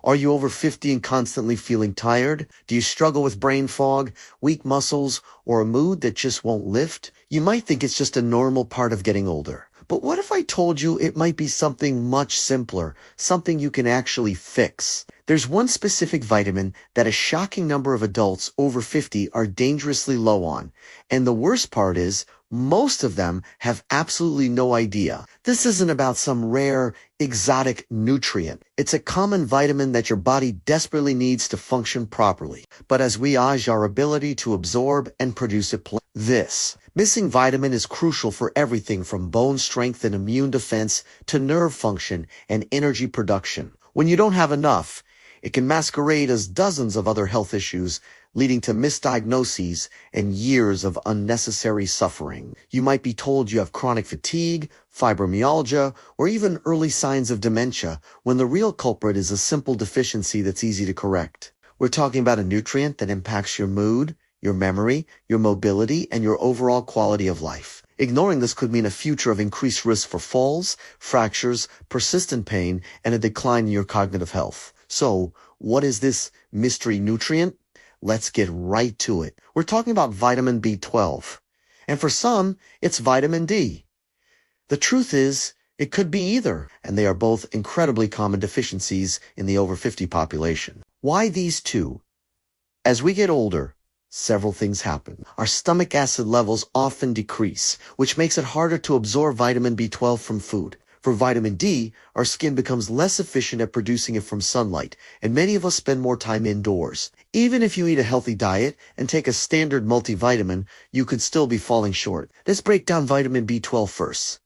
Are you over 50 and constantly feeling tired? Do you struggle with brain fog, weak muscles, or a mood that just won't lift? You might think it's just a normal part of getting older. But what if I told you it might be something much simpler, something you can actually fix? There's one specific vitamin that a shocking number of adults over 50 are dangerously low on. And the worst part is, most of them have absolutely no idea. This isn't about some rare, exotic nutrient. It's a common vitamin that your body desperately needs to function properly. But as we age our ability to absorb and produce it, this missing vitamin is crucial for everything from bone strength and immune defense to nerve function and energy production. When you don't have enough, it can masquerade as dozens of other health issues, leading to misdiagnoses and years of unnecessary suffering. You might be told you have chronic fatigue, fibromyalgia, or even early signs of dementia, when the real culprit is a simple deficiency that's easy to correct. We're talking about a nutrient that impacts your mood, your memory, your mobility, and your overall quality of life. Ignoring this could mean a future of increased risk for falls, fractures, persistent pain, and a decline in your cognitive health. So, what is this mystery nutrient? Let's get right to it. We're talking about vitamin B12. And for some, it's vitamin D. The truth is, it could be either, and they are both incredibly common deficiencies in the over 50 population. Why these two? As we get older, several things happen. Our stomach acid levels often decrease, which makes it harder to absorb vitamin B12 from food. For vitamin D, our skin becomes less efficient at producing it from sunlight, and many of us spend more time indoors. Even if you eat a healthy diet and take a standard multivitamin, you could still be falling short. Let's break down vitamin B12 first.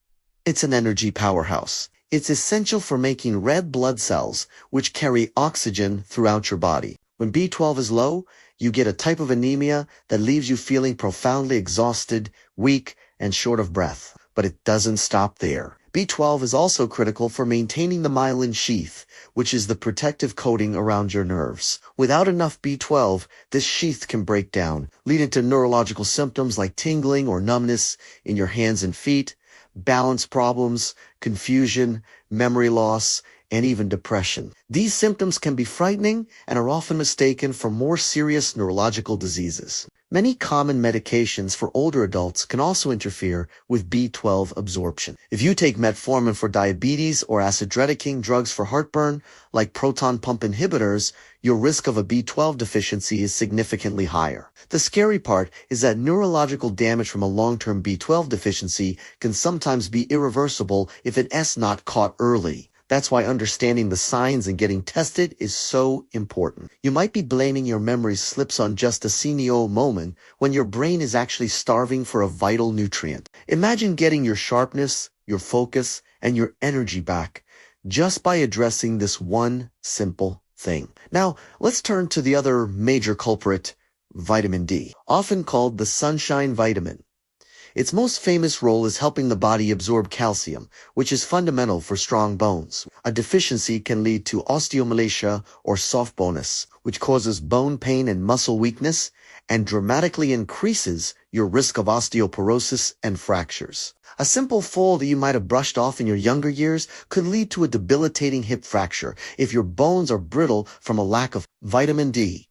It's an energy powerhouse. It's essential for making red blood cells, which carry oxygen throughout your body. When B12 is low, you get a type of anemia that leaves you feeling profoundly exhausted, weak, and short of breath. But it doesn't stop there. B12 is also critical for maintaining the myelin sheath, which is the protective coating around your nerves. Without enough B12, this sheath can break down, leading to neurological symptoms like tingling or numbness in your hands and feet, balance problems, confusion, memory loss, and even depression. These symptoms can be frightening and are often mistaken for more serious neurological diseases. Many common medications for older adults can also interfere with B12 absorption. If you take metformin for diabetes or acid-reducing drugs for heartburn, like proton pump inhibitors, your risk of a B12 deficiency is significantly higher. The scary part is that neurological damage from a long-term B12 deficiency can sometimes be irreversible if it is not caught early. That's why understanding the signs and getting tested is so important. You might be blaming your memory slips on just a senile moment when your brain is actually starving for a vital nutrient. Imagine getting your sharpness, your focus, and your energy back just by addressing this one simple thing. Now, let's turn to the other major culprit, vitamin D, often called the sunshine vitamin. Its most famous role is helping the body absorb calcium, which is fundamental for strong bones. A deficiency can lead to osteomalacia or soft bonus, which causes bone pain and muscle weakness and dramatically increases your risk of osteoporosis and fractures. A simple fall that you might have brushed off in your younger years could lead to a debilitating hip fracture if your bones are brittle from a lack of vitamin D.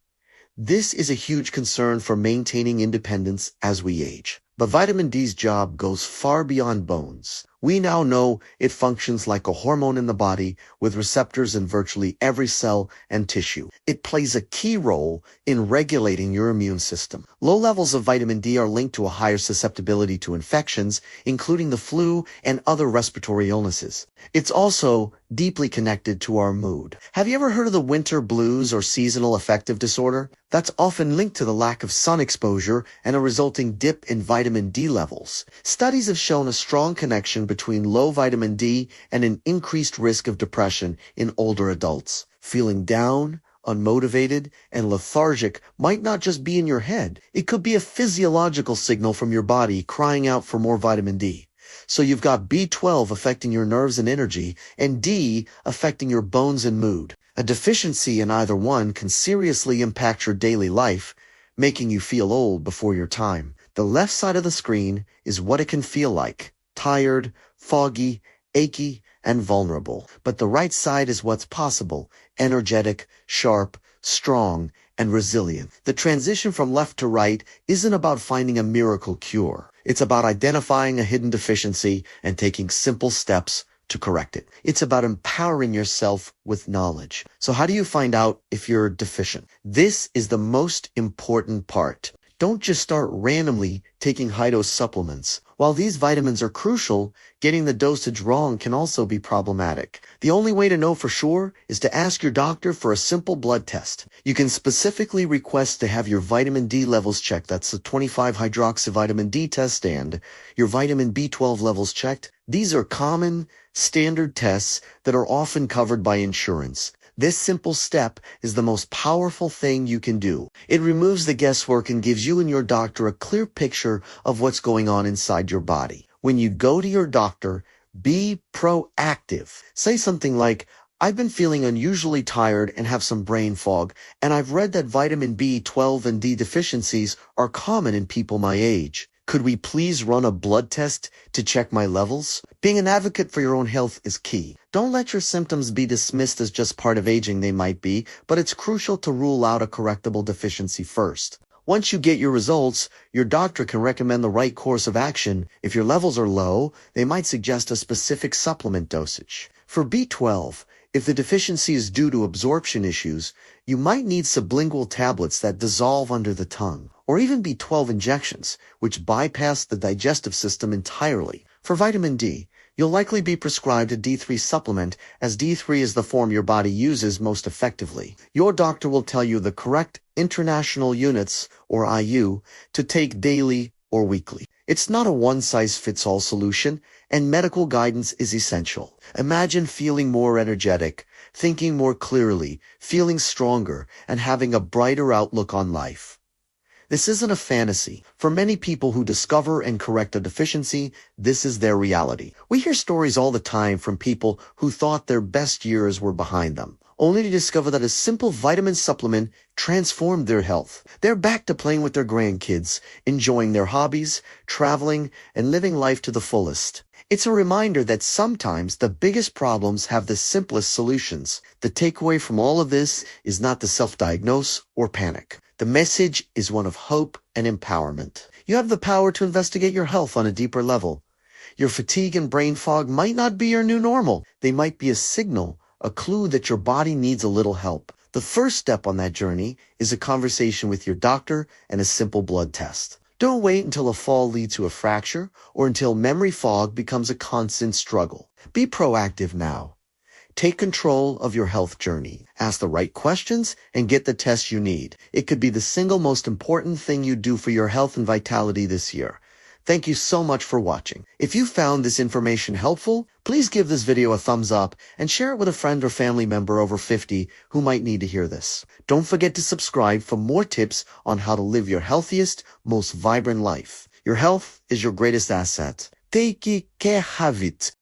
This is a huge concern for maintaining independence as we age. But vitamin D's job goes far beyond bones. We now know it functions like a hormone in the body with receptors in virtually every cell and tissue. It plays a key role in regulating your immune system. Low levels of vitamin D are linked to a higher susceptibility to infections, including the flu and other respiratory illnesses. It's also deeply connected to our mood. Have you ever heard of the winter blues or seasonal affective disorder? That's often linked to the lack of sun exposure and a resulting dip in vitamin D levels. Studies have shown a strong connection between low vitamin D and an increased risk of depression in older adults. Feeling down, unmotivated, and lethargic might not just be in your head. It could be a physiological signal from your body crying out for more vitamin D. So you've got B12 affecting your nerves and energy, and D affecting your bones and mood. A deficiency in either one can seriously impact your daily life, making you feel old before your time. The left side of the screen is what it can feel like: tired, foggy, achy, and vulnerable. But the right side is what's possible: energetic, sharp, strong, and resilient. The transition from left to right isn't about finding a miracle cure. It's about identifying a hidden deficiency and taking simple steps to correct it. It's about empowering yourself with knowledge. So how do you find out if you're deficient? This is the most important part. Don't just start randomly taking high-dose supplements. While these vitamins are crucial, getting the dosage wrong can also be problematic. The only way to know for sure is to ask your doctor for a simple blood test. You can specifically request to have your vitamin D levels checked. That's the 25-hydroxyvitamin D test, and your vitamin B12 levels checked. These are common, standard tests that are often covered by insurance. This simple step is the most powerful thing you can do. It removes the guesswork and gives you and your doctor a clear picture of what's going on inside your body. When you go to your doctor, be proactive. Say something like, "I've been feeling unusually tired and have some brain fog, and I've read that vitamin B12 and D deficiencies are common in people my age. Could we please run a blood test to check my levels?" Being an advocate for your own health is key. Don't let your symptoms be dismissed as just part of aging. They might be, but it's crucial to rule out a correctable deficiency first. Once you get your results, your doctor can recommend the right course of action. If your levels are low, they might suggest a specific supplement dosage. For B12, if the deficiency is due to absorption issues, you might need sublingual tablets that dissolve under the tongue, or even B12 injections, which bypass the digestive system entirely. For vitamin D, you'll likely be prescribed a D3 supplement, as D3 is the form your body uses most effectively. Your doctor will tell you the correct international units, or IU, to take daily or weekly. It's not a one-size-fits-all solution, and medical guidance is essential. Imagine feeling more energetic, thinking more clearly, feeling stronger, and having a brighter outlook on life. This isn't a fantasy. For many people who discover and correct a deficiency, this is their reality. We hear stories all the time from people who thought their best years were behind them, only to discover that a simple vitamin supplement transformed their health. They're back to playing with their grandkids, enjoying their hobbies, traveling, and living life to the fullest. It's a reminder that sometimes the biggest problems have the simplest solutions. The takeaway from all of this is not to self-diagnose or panic. The message is one of hope and empowerment. You have the power to investigate your health on a deeper level. Your fatigue and brain fog might not be your new normal. They might be a signal, a clue that your body needs a little help. The first step on that journey is a conversation with your doctor and a simple blood test. Don't wait until a fall leads to a fracture or until memory fog becomes a constant struggle. Be proactive now. Take control of your health journey. Ask the right questions and get the tests you need. It could be the single most important thing you do for your health and vitality this year. Thank you so much for watching. If you found this information helpful, please give this video a thumbs up and share it with a friend or family member over 50 who might need to hear this. Don't forget to subscribe for more tips on how to live your healthiest, most vibrant life. Your health is your greatest asset. Take care of it.